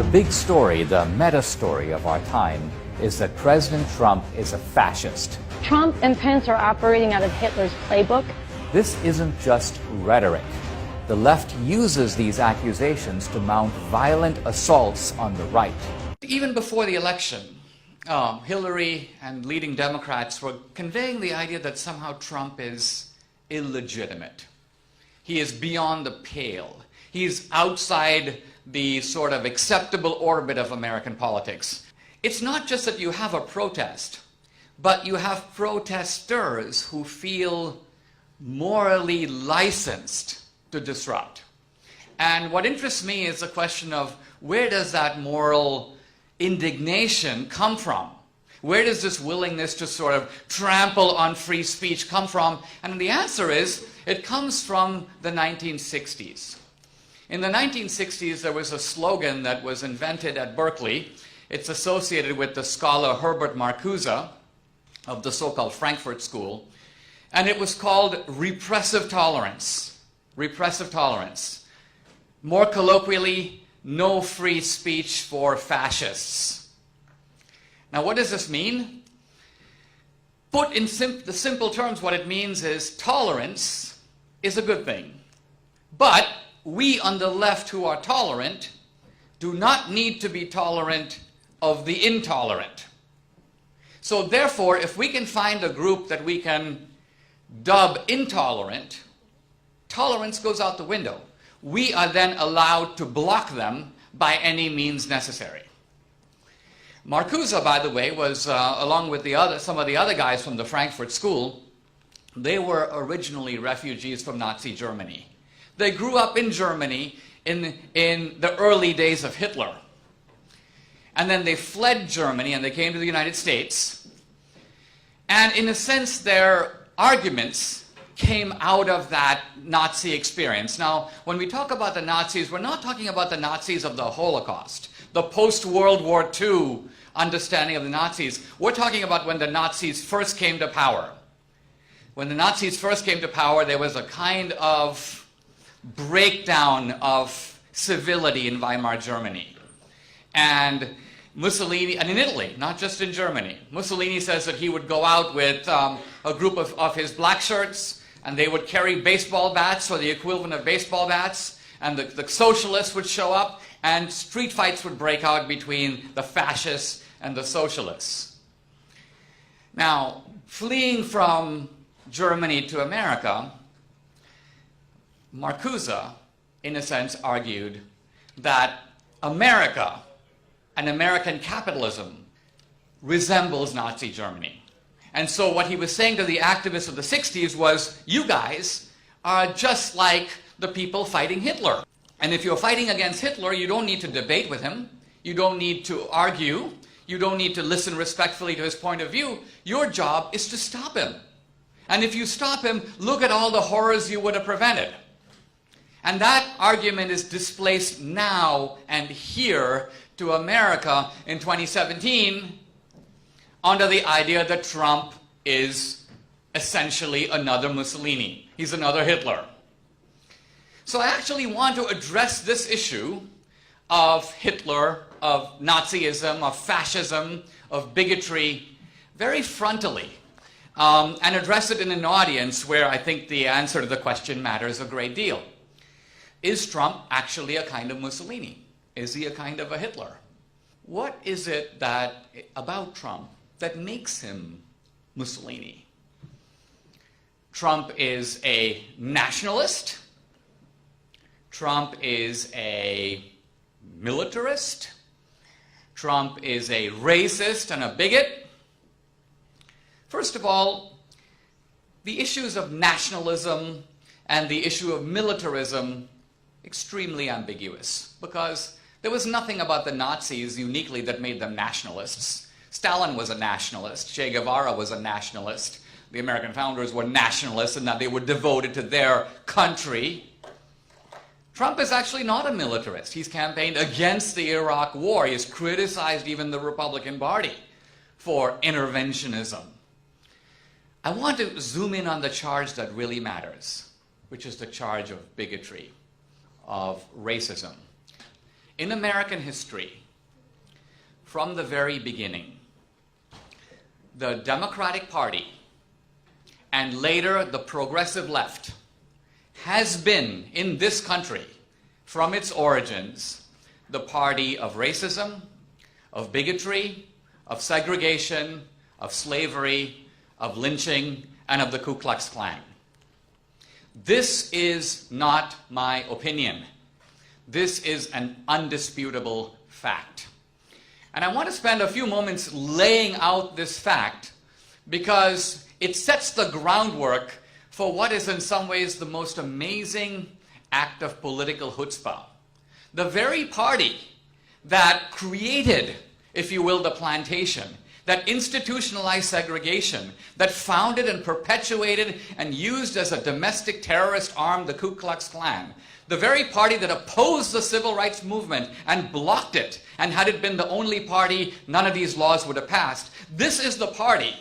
The big story, the meta story of our time, is that President Trump is a fascist. Trump and Pence are operating out of Hitler's playbook. This isn't just rhetoric. The left uses these accusations to mount violent assaults on the right. Even before the election, Hillary and leading Democrats were conveying the idea that somehow Trump is illegitimate. He is beyond the pale. He's outside the sort of acceptable orbit of American politics. It's not just that you have a protest, but you have protesters who feel morally licensed to disrupt. And what interests me is the question of where does that moral indignation come from? Where does this willingness to sort of trample on free speech come from? And the answer is, it comes from the 1960s. In the 1960s, there was a slogan that was invented at Berkeley. It's associated with the scholar Herbert Marcuse of the so-called Frankfurt School. And it was called repressive tolerance. Repressive tolerance. More colloquially, no free speech for fascists. Now, what does this mean? Put in the simple terms, what it means is tolerance is a good thing. But we on the left who are tolerant do not need to be tolerant of the intolerant. So therefore, if we can find a group that we can dub intolerant, tolerance goes out the window. We are then allowed to block them by any means necessary. Marcuse, by the way, was, along with some of the other guys from the Frankfurt School, they were originally refugees from Nazi Germany. They grew up in Germany in the early days of Hitler. And then they fled Germany and they came to the United States. And in a sense, their arguments came out of that Nazi experience. Now, when we talk about the Nazis, we're not talking about the Nazis of the Holocaust, the post-World War II understanding of the Nazis. We're talking about when the Nazis first came to power. When the Nazis first came to power, there was a kind of breakdown of civility in Weimar Germany. And Mussolini, and in Italy, not just in Germany, Mussolini says that he would go out with a group of his black shirts, and they would carry baseball bats, or the equivalent of baseball bats, and the socialists would show up, and street fights would break out between the fascists and the socialists. Now, fleeing from Germany to America, Marcuse, in a sense, argued that America and American capitalism resembles Nazi Germany. And so what he was saying to the activists of the 60s was, you guys are just like the people fighting Hitler. And if you're fighting against Hitler, you don't need to debate with him. You don't need to argue. You don't need to listen respectfully to his point of view. Your job is to stop him. And if you stop him, look at all the horrors you would have prevented. And that argument is displaced now and here to America in 2017 under the idea that Trump is essentially another Mussolini. He's another Hitler. So I actually want to address this issue of Hitler, of Nazism, of fascism, of bigotry very frontally, and address it in an audience where I think the answer to the question matters a great deal. Is Trump actually a kind of Mussolini? Is he a kind of a Hitler? What is it about Trump that makes him Mussolini? Trump is a nationalist. Trump is a militarist. Trump is a racist and a bigot. First of all, the issues of nationalism and the issue of militarism extremely ambiguous, because there was nothing about the Nazis uniquely that made them nationalists. Stalin was a nationalist. Che Guevara was a nationalist. The American founders were nationalists in that they were devoted to their country. Trump is actually not a militarist. He's campaigned against the Iraq War. He has criticized even the Republican Party for interventionism. I want to zoom in on the charge that really matters, which is the charge of bigotry, of racism. in American history, from the very beginning, the Democratic Party and later the progressive left has been, in this country, from its origins, the party of racism, of bigotry, of segregation, of slavery, of lynching, and of the Ku Klux Klan. This is not my opinion. This is an undisputable fact. And I want to spend a few moments laying out this fact because it sets the groundwork for what is in some ways the most amazing act of political chutzpah. The very party that created, if you will, the plantation, that institutionalized segregation, that founded and perpetuated and used as a domestic terrorist arm the Ku Klux Klan, the very party that opposed the civil rights movement and blocked it, and had it been the only party, none of these laws would have passed. This is the party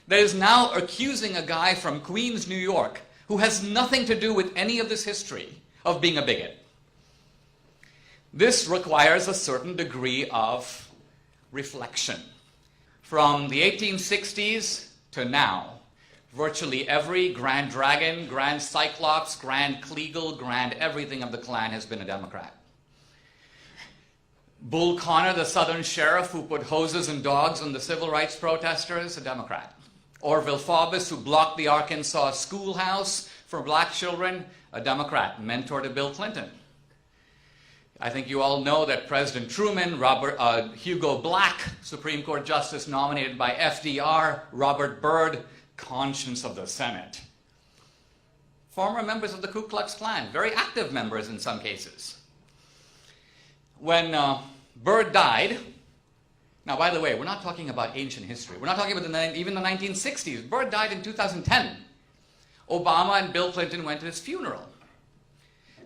that is now accusing a guy from Queens, New York, who has nothing to do with any of this history, of being a bigot. This requires a certain degree of reflection. From the 1860s to now, virtually every Grand Dragon, Grand Cyclops, Grand Kleagle, Grand everything of the Klan has been a Democrat. Bull Connor, the Southern sheriff who put hoses and dogs on the civil rights protesters, a Democrat. Orville Faubus, who blocked the Arkansas schoolhouse for black children, a Democrat, mentor to Bill Clinton. I think you all know that President Truman, Hugo Black, Supreme Court Justice nominated by FDR, Robert Byrd, conscience of the Senate. Former members of the Ku Klux Klan, very active members in some cases. When Byrd died, now by the way, we're not talking about ancient history. We're not talking about even the 1960s. Byrd died in 2010. Obama and Bill Clinton went to his funeral.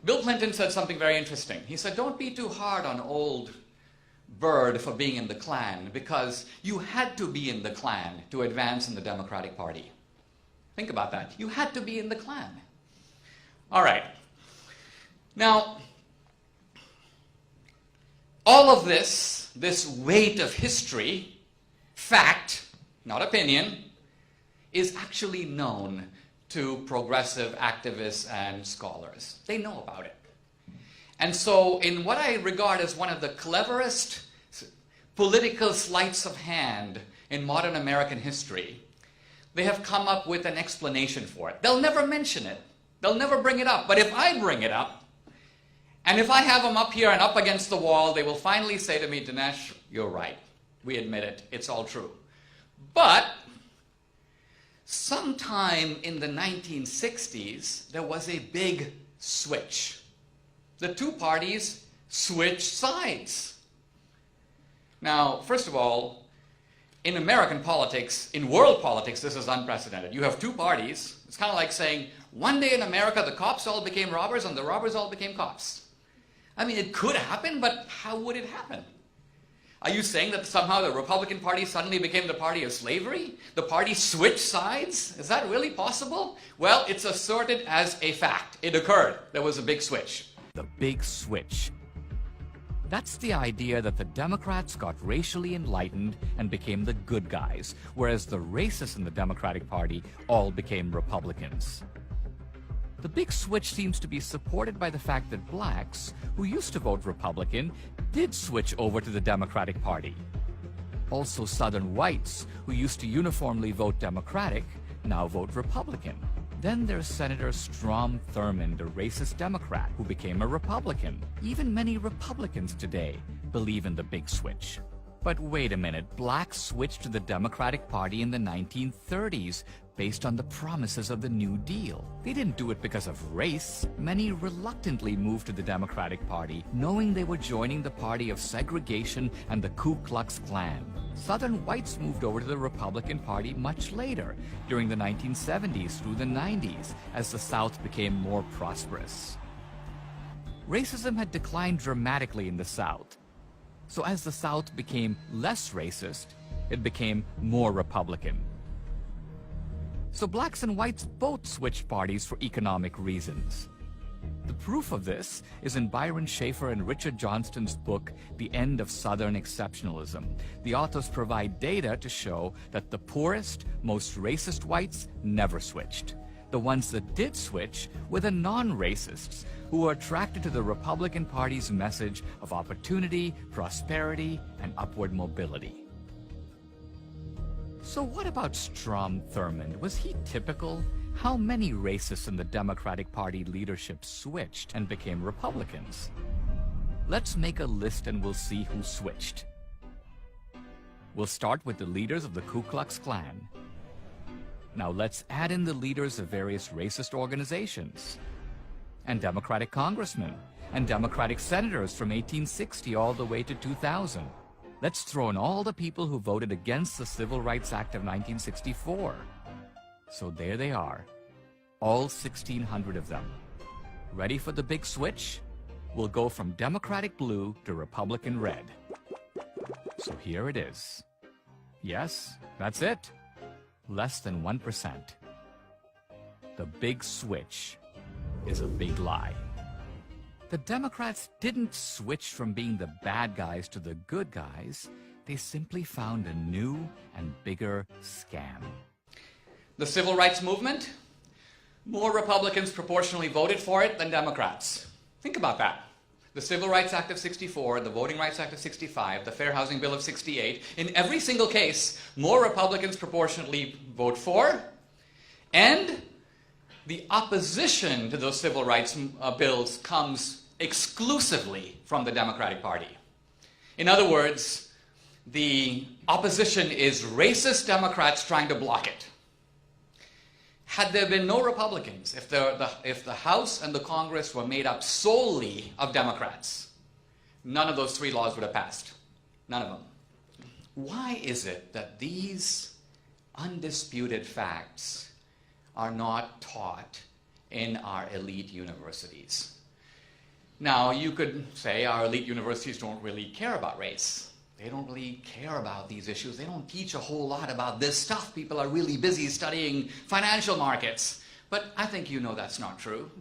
Bill Clinton said something very interesting. He said, don't be too hard on old Byrd for being in the Klan, because you had to be in the Klan to advance in the Democratic Party. Think about that. You had to be in the Klan. All right. Now, all of this weight of history, fact, not opinion, is actually known to progressive activists and scholars. They know about it. And so in what I regard as one of the cleverest political sleights of hand in modern American history, they have come up with an explanation for it. They'll never mention it. They'll never bring it up. But if I bring it up, and if I have them up here and up against the wall, they will finally say to me, Dinesh, you're right. We admit it. It's all true. But sometime in the 1960s, there was a big switch. The two parties switched sides. Now, first of all, in American politics, in world politics, this is unprecedented. You have two parties. It's kind of like saying, one day in America, the cops all became robbers and the robbers all became cops. I mean, it could happen, but how would it happen? Are you saying that somehow the Republican Party suddenly became the party of slavery? The party switched sides? Is that really possible? Well, it's asserted as a fact. It occurred. There was a big switch. The big switch. That's the idea that the Democrats got racially enlightened and became the good guys, whereas the racists in the Democratic Party all became Republicans. The big switch seems to be supported by the fact that blacks, who used to vote Republican, did switch over to the Democratic Party. Also, Southern whites, who used to uniformly vote Democratic, now vote Republican. Then there's Senator Strom Thurmond, a racist Democrat who became a Republican. Even many Republicans today believe in the big switch. But wait a minute, blacks switched to the Democratic Party in the 1930s based on the promises of the New Deal. They didn't do it because of race. Many reluctantly moved to the Democratic Party, knowing they were joining the party of segregation and the Ku Klux Klan. Southern whites moved over to the Republican Party much later, during the 1970s through the 90s, as the South became more prosperous. Racism had declined dramatically in the South. So as the South became less racist, it became more Republican. So blacks and whites both switched parties for economic reasons. The proof of this is in Byron Schaeffer and Richard Johnston's book, The End of Southern Exceptionalism. The authors provide data to show that the poorest, most racist whites never switched. The ones that did switch were the non-racists, who were attracted to the Republican Party's message of opportunity, prosperity, and upward mobility. So what about Strom Thurmond? Was he typical? How many racists in the Democratic Party leadership switched and became Republicans? Let's make a list and we'll see who switched. We'll start with the leaders of the Ku Klux Klan. Now let's add in the leaders of various racist organizations, and Democratic congressmen, and Democratic senators from 1860 all the way to 2000. Let's throw in all the people who voted against the Civil Rights Act of 1964. So there they are, all 1,600 of them. Ready for the big switch? We'll go from Democratic blue to Republican red. So here it is. Yes, that's it. Less than 1%. The big switch is a big lie. The Democrats didn't switch from being the bad guys to the good guys. They simply found a new and bigger scam. The civil rights movement, more Republicans proportionally voted for it than Democrats. Think about that. The Civil Rights Act of 64, the Voting Rights Act of 65, the Fair Housing Bill of 68, in every single case, more Republicans proportionately vote for, and the opposition to those civil rights bills comes exclusively from the Democratic Party. In other words, the opposition is racist Democrats trying to block it. Had there been no Republicans, if the House and the Congress were made up solely of Democrats, none of those three laws would have passed. None of them. Why is it that these undisputed facts are not taught in our elite universities? Now, you could say our elite universities don't really care about race. They don't really care about these issues. They don't teach a whole lot about this stuff. People are really busy studying financial markets. But I think you know that's not true.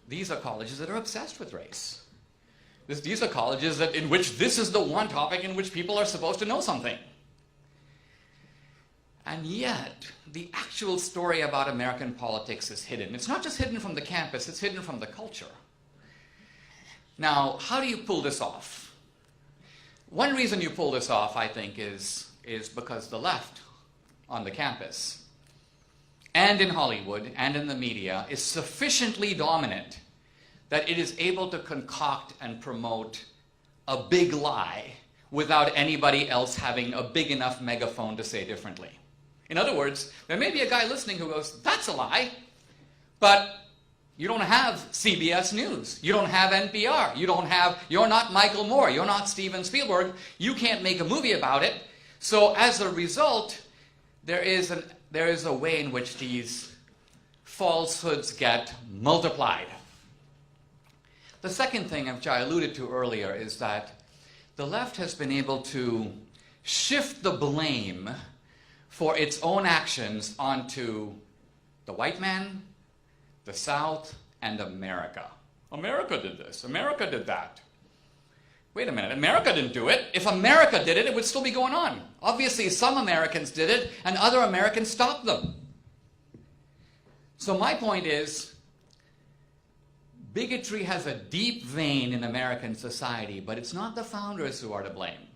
These are colleges that are obsessed with race. These are colleges in which this is the one topic in which people are supposed to know something. And yet, the actual story about American politics is hidden. It's not just hidden from the campus, it's hidden from the culture. Now, how do you pull this off? One reason you pull this off, I think, is because the left on the campus and in Hollywood and in the media is sufficiently dominant that it is able to concoct and promote a big lie without anybody else having a big enough megaphone to say differently. In other words, there may be a guy listening who goes, "That's a lie," but you don't have CBS News. You don't have NPR. You're not Michael Moore. You're not Steven Spielberg. You can't make a movie about it. So as a result, there is a way in which these falsehoods get multiplied. The second thing, which I alluded to earlier, is that the left has been able to shift the blame for its own actions onto the white man, the South, and America. America did this. America did that. Wait a minute. America didn't do it. If America did it, it would still be going on. Obviously, some Americans did it, and other Americans stopped them. So my point is, bigotry has a deep vein in American society, but it's not the founders who are to blame.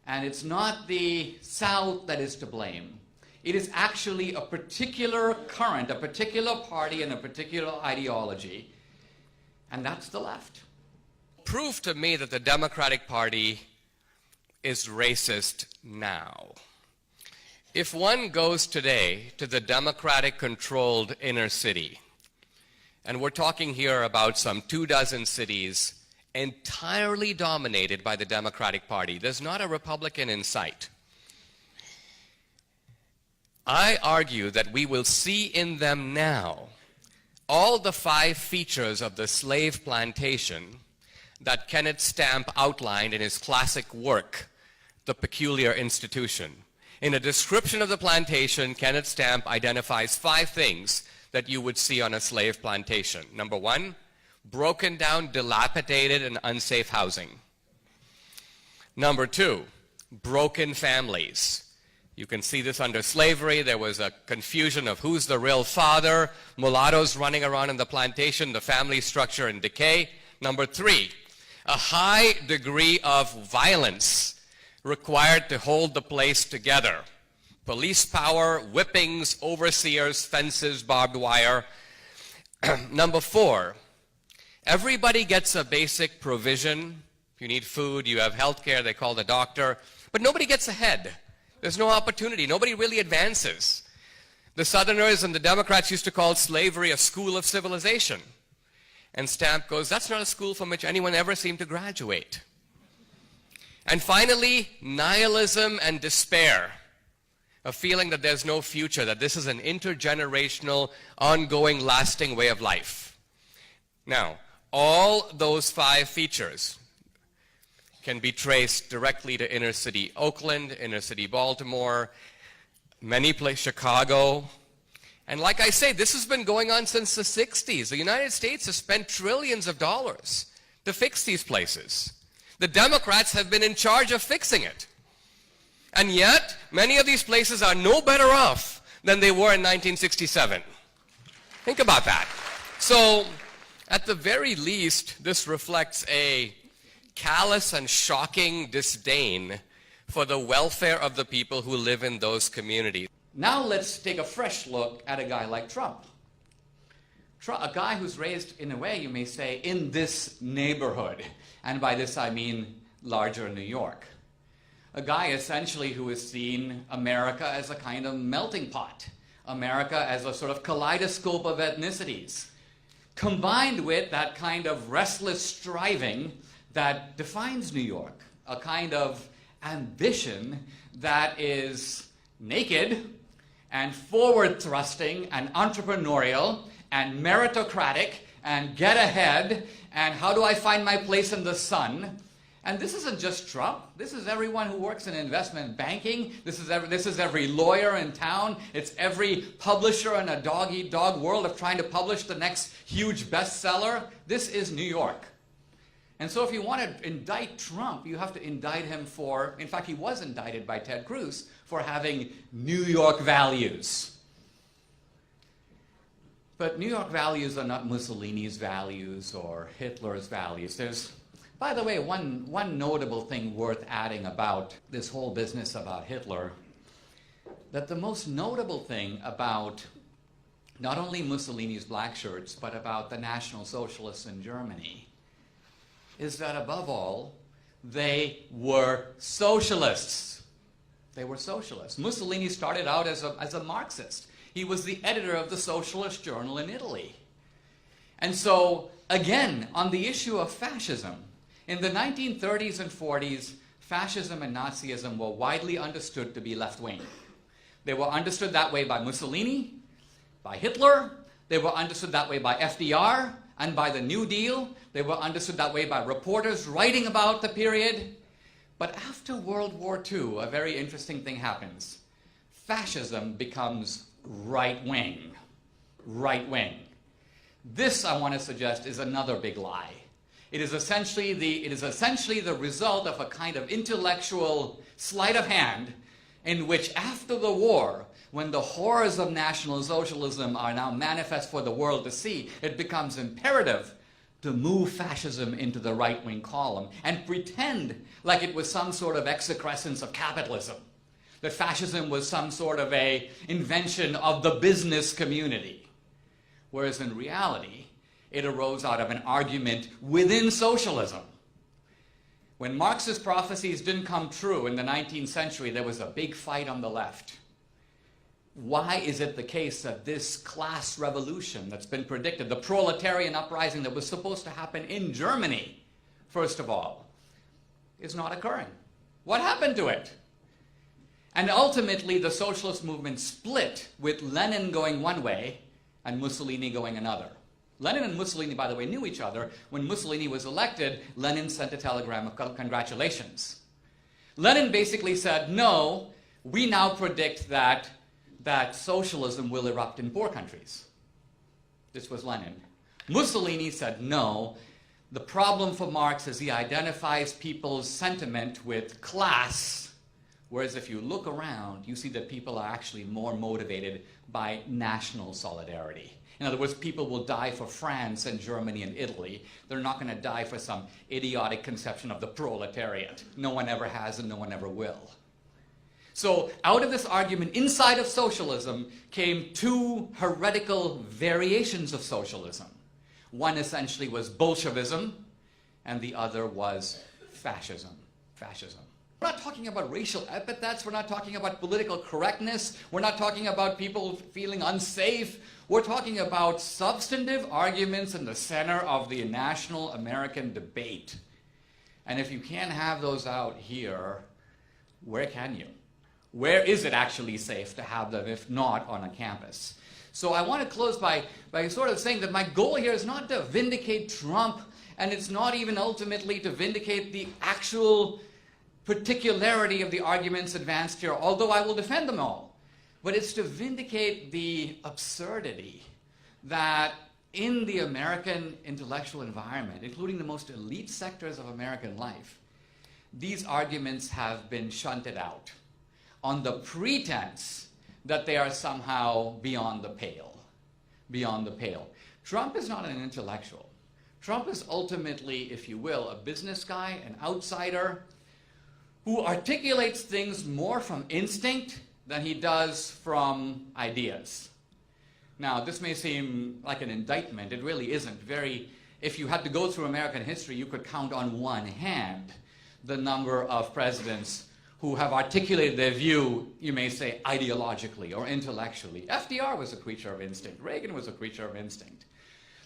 And it's not the South that is to blame. It is actually a particular current, a particular party, and a particular ideology, and that's the left. Prove to me that the Democratic Party is racist now. If one goes today to the Democratic-controlled inner city, and we're talking here about some 24 cities entirely dominated by the Democratic Party, there's not a Republican in sight. I argue that we will see in them now all the 5 features of the slave plantation that Kenneth Stamp outlined in his classic work, The Peculiar Institution. In a description of the plantation, Kenneth Stamp identifies 5 things that you would see on a slave plantation. Number one, broken down, dilapidated, and unsafe housing. Number two, broken families. You can see this under slavery. There was a confusion of who's the real father, mulattoes running around in the plantation, the family structure in decay. Number three, a high degree of violence required to hold the place together. Police power, whippings, overseers, fences, barbed wire. Number four, everybody gets a basic provision. If you need food, you have health care, they call the doctor, but nobody gets ahead. There's no opportunity. Nobody really advances. The Southerners and the Democrats used to call slavery a school of civilization. And Stamp goes, that's not a school from which anyone ever seemed to graduate. And finally, nihilism and despair. A feeling that there's no future, that this is an intergenerational, ongoing, lasting way of life. Now, all those five features can be traced directly to inner city Oakland, inner city Baltimore, many places, Chicago. And like I say, this has been going on since the 60s. The United States has spent trillions of dollars to fix these places. The Democrats have been in charge of fixing it. And yet, many of these places are no better off than they were in 1967. Think about that. So, at the very least, this reflects a callous and shocking disdain for the welfare of the people who live in those communities. Now let's take a fresh look at a guy like Trump. A guy who's raised, in a way, you may say, in this neighborhood. And by this I mean larger New York. A guy essentially who has seen America as a kind of melting pot. America as a sort of kaleidoscope of ethnicities. Combined with that kind of restless striving that defines New York. A kind of ambition that is naked and forward-thrusting and entrepreneurial and meritocratic and get ahead and how do I find my place in the sun. And this isn't just Trump. This is everyone who works in investment banking. This is every lawyer in town. It's every publisher in a dog-eat-dog world of trying to publish the next huge bestseller. This is New York. And so if you want to indict Trump, you have to indict him for, in fact, he was indicted by Ted Cruz for having New York values. But New York values are not Mussolini's values or Hitler's values. There's, by the way, one notable thing worth adding about this whole business about Hitler, that the most notable thing about not only Mussolini's black shirts, but about the National Socialists in Germany, is that above all, they were socialists. They were socialists. Mussolini started out as a Marxist. He was the editor of the Socialist Journal in Italy. And so, again, on the issue of fascism, in the 1930s and 40s, fascism and Nazism were widely understood to be left-wing. They were understood that way by Mussolini, by Hitler. They were understood that way by FDR and by the New Deal. They were understood that way by reporters writing about the period. But after World War II, a very interesting thing happens. Fascism becomes right-wing. Right-wing. This, I want to suggest, is another big lie. It is essentially the result of a kind of intellectual sleight of hand in which after the war, when the horrors of National Socialism are now manifest for the world to see, it becomes imperative to move fascism into the right-wing column and pretend like it was some sort of excrescence of capitalism, that fascism was some sort of an invention of the business community. Whereas in reality, it arose out of an argument within socialism. When Marxist prophecies didn't come true in the 19th century, there was a big fight on the left. Why is it the case that this class revolution that's been predicted, the proletarian uprising that was supposed to happen in Germany, first of all, is not occurring? What happened to it? And ultimately, the socialist movement split with Lenin going one way and Mussolini going another. Lenin and Mussolini, by the way, knew each other. When Mussolini was elected, Lenin sent a telegram of congratulations. Lenin basically said, no, we now predict that socialism will erupt in poor countries. This was Lenin. Mussolini said no. The problem for Marx is he identifies people's sentiment with class, whereas if you look around, you see that people are actually more motivated by national solidarity. In other words, people will die for France and Germany and Italy. They're not going to die for some idiotic conception of the proletariat. No one ever has and no one ever will. So out of this argument inside of socialism came two heretical variations of socialism. One essentially was Bolshevism, and the other was fascism. We're not talking about racial epithets. We're not talking about political correctness. We're not talking about people feeling unsafe. We're talking about substantive arguments in the center of the national American debate. And if you can't have those out here, where can you? Where is it actually safe to have them, if not on a campus? So I want to close by sort of saying that my goal here is not to vindicate Trump, and it's not even ultimately to vindicate the actual particularity of the arguments advanced here, although I will defend them all. But it's to vindicate the absurdity that in the American intellectual environment, including the most elite sectors of American life, these arguments have been shunted out on the pretense that they are somehow beyond the pale. Beyond the pale. Trump is not an intellectual. Trump is ultimately, if you will, a business guy, an outsider, who articulates things more from instinct than he does from ideas. Now, this may seem like an indictment. It really isn't. If you had to go through American history, you could count on one hand the number of presidents who have articulated their view, you may say, ideologically or intellectually. FDR was a creature of instinct. Reagan was a creature of instinct.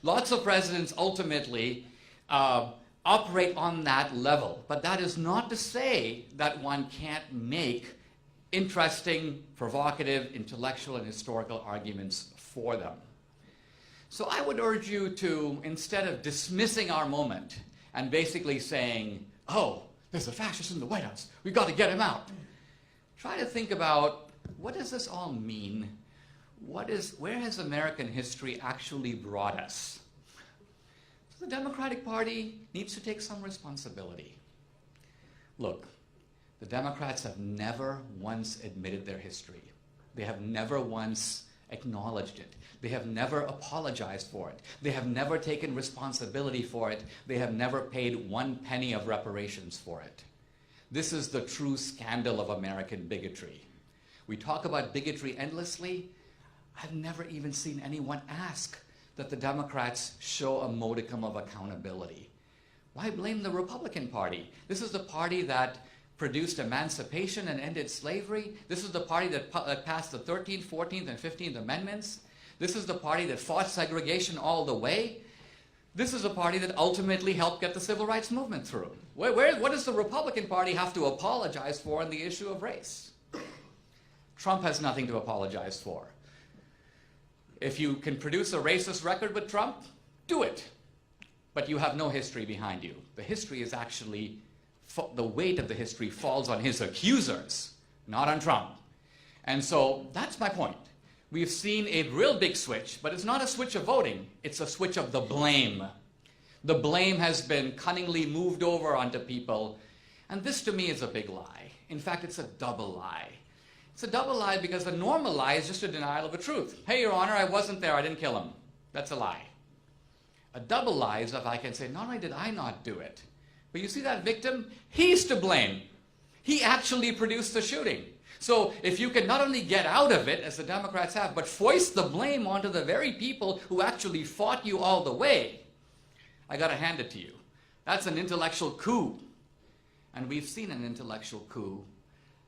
Lots of presidents ultimately operate on that level. But that is not to say that one can't make interesting, provocative, intellectual, and historical arguments for them. So I would urge you to, instead of dismissing our moment and basically saying, oh, there's a fascist in the White House, we've got to get him out, try to think about, what does this all mean? Where has American history actually brought us? So the Democratic Party needs to take some responsibility. Look, the Democrats have never once admitted their history. They have never once acknowledged it. They have never apologized for it. They have never taken responsibility for it. They have never paid 1 penny of reparations for it. This is the true scandal of American bigotry. We talk about bigotry endlessly. I've never even seen anyone ask that the Democrats show a modicum of accountability. Why blame the Republican Party? This is the party that produced emancipation and ended slavery. This is the party that passed the 13th, 14th, and 15th Amendments. This is the party that fought segregation all the way. This is the party that ultimately helped get the civil rights movement through. What does the Republican Party have to apologize for on the issue of race? Trump has nothing to apologize for. If you can produce a racist record with Trump, do it. But you have no history behind you. The history is actually, the weight of the history falls on his accusers, not on Trump. And so that's my point. We've seen a real big switch, but it's not a switch of voting. It's a switch of the blame. The blame has been cunningly moved over onto people. And this, to me, is a big lie. In fact, it's a double lie. It's a double lie because a normal lie is just a denial of a truth. Hey, Your Honor, I wasn't there. I didn't kill him. That's a lie. A double lie is if I can say, not only did I not do it, but you see that victim? He's to blame. He actually produced the shooting. So if you can not only get out of it, as the Democrats have, but foist the blame onto the very people who actually fought you all the way, I got to hand it to you. That's an intellectual coup. And we've seen an intellectual coup,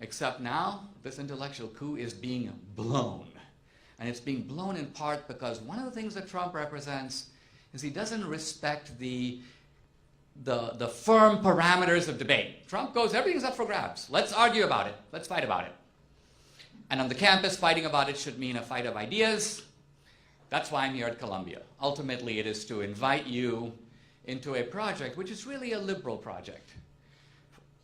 except now this intellectual coup is being blown. And it's being blown in part because one of the things that Trump represents is he doesn't respect the firm parameters of debate. Trump goes, everything's up for grabs. Let's argue about it. Let's fight about it. And on the campus, fighting about it should mean a fight of ideas. That's why I'm here at Columbia. Ultimately, it is to invite you into a project which is really a liberal project.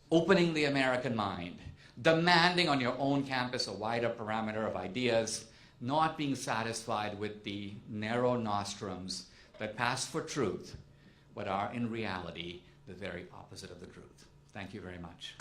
Opening the American mind, demanding on your own campus a wider parameter of ideas, not being satisfied with the narrow nostrums that pass for truth, but are in reality the very opposite of the truth. Thank you very much.